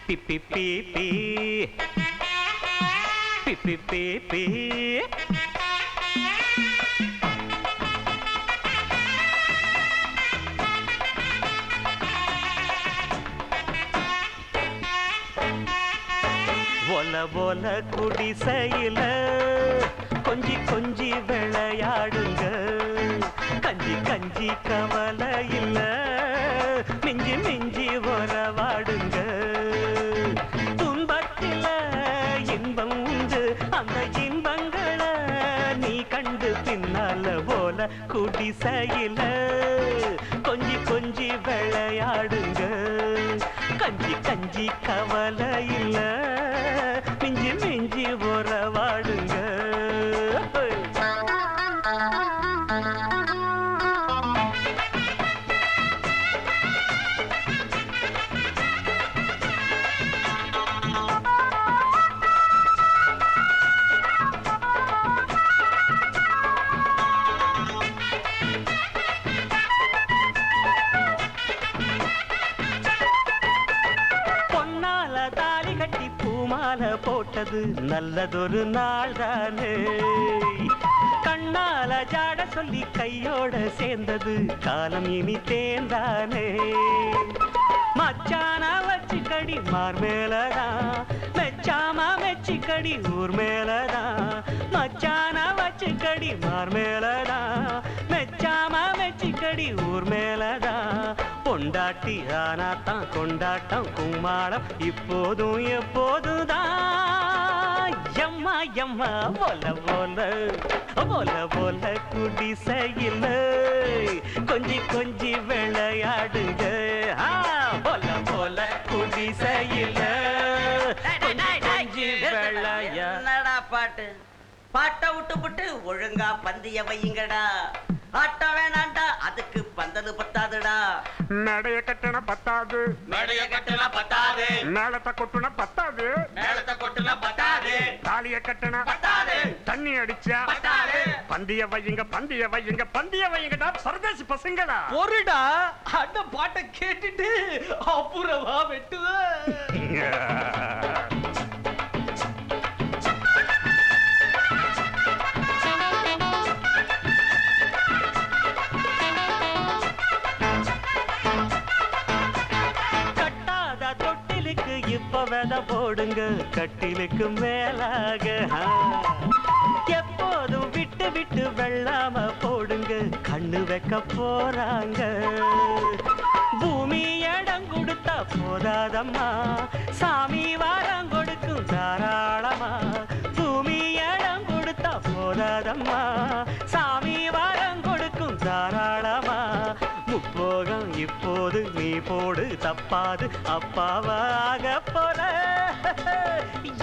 பிப்பி BP பிப்பி BP ஒல ஒல குடிசையில கொஞ்சி கொஞ்சி விளையாடுங்க கஞ்சி கஞ்சி கவலை இல்ல மிஞ்சி மிஞ்சி உறவாடுங்க துன்பத்தில இன்பம் உண்டு அந்த இன்பங்களை நீ கண்டு பின்னால போல குடிசையில கொஞ்சி கொஞ்சி விளையாடுங்க கஞ்சி கஞ்சி கவலை இல்ல மிஞ்சி மிஞ்சி உறவாடுங்க போட்டது நல்லதொரு நாள் தானே கண்ணால ஜாட சொல்லி கையோட சேர்ந்தது காலம் இனி தேர்ந்தானே மச்சானா வச்சுக்கடி மார் மேலதான் மெச்சாமா மெச்சிக்கடி ஊர் மேலதான் மச்சானா வச்சுக்கடி மார் மேலதான் மெச்சாமா மெச்சிக்கடி ஊர் மேலதான் பொண்டாட்டி ஆனாத்தான் கொண்டாட்டம் கும்மாளம் இப்போதும் எப்போதுதான் எம்மா எம்மா போல போல போல போல குடிசையில கொஞ்சி கொஞ்சி விளையாடுங்க போல போல குடிசையில கொஞ்சி என்னடா பாட்டு பாட்டை விட்டு விட்டு ஒழுங்கா பந்திய வையுங்கடா ஆட்டம் வேணாண்டா அதுக்கு பந்தது பத்தாதுடா மேடைய கட்டண பத்தாது மேடைய கட்டண பத்தாது மேளத்தை கொட்டுன பத்தாது மேளத்தை கொட்டுன பத்தாது தாலிய கட்டண பத்தாது தண்ணி அடிச்சா பத்தாது பந்திய வையுங்க பந்திய வையுங்க பந்திய வையுங்கடா பரதேசி பசங்களா பொருடா அந்த பாட்டை கேட்டுட்டு அப்புறமா வெட்டுவ இப்ப வெத போடுங்க கட்டிலுக்கு மேலாக எப்போதும் விட்டு விட்டு வெள்ளாம போடுங்க கண்ணு வைக்க போறாங்க பூமி இடம் கொடுத்தா போதாதம்மா சாமி வாரம் கொடுக்கும் தாராளமா பூமி இடம் கொடுத்தா போதாதம்மா சாமி வாரம் கொடுக்கும் தாராளமா முப்போகம் இப்போது நீ போடு தப்பாது அப்பாவாக போல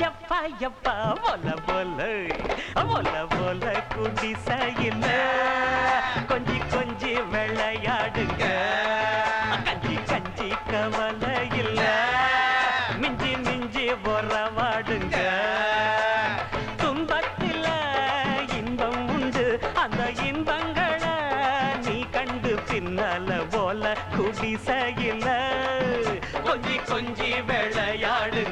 எப்பா எப்பா போல போல போல போல குடிசையில கொஞ்சி கொஞ்சி விளையாடுங்க கஞ்சி கஞ்சி கவலை இல்ல மிஞ்சி மிஞ்சி உறவாடுங்க துன்பத்தில இன்பம் உண்டு அந்த இன்பங்களை நீ கண்டு பின்னால போல குடிசையில கொஞ்சி கொஞ்சி விளையாடு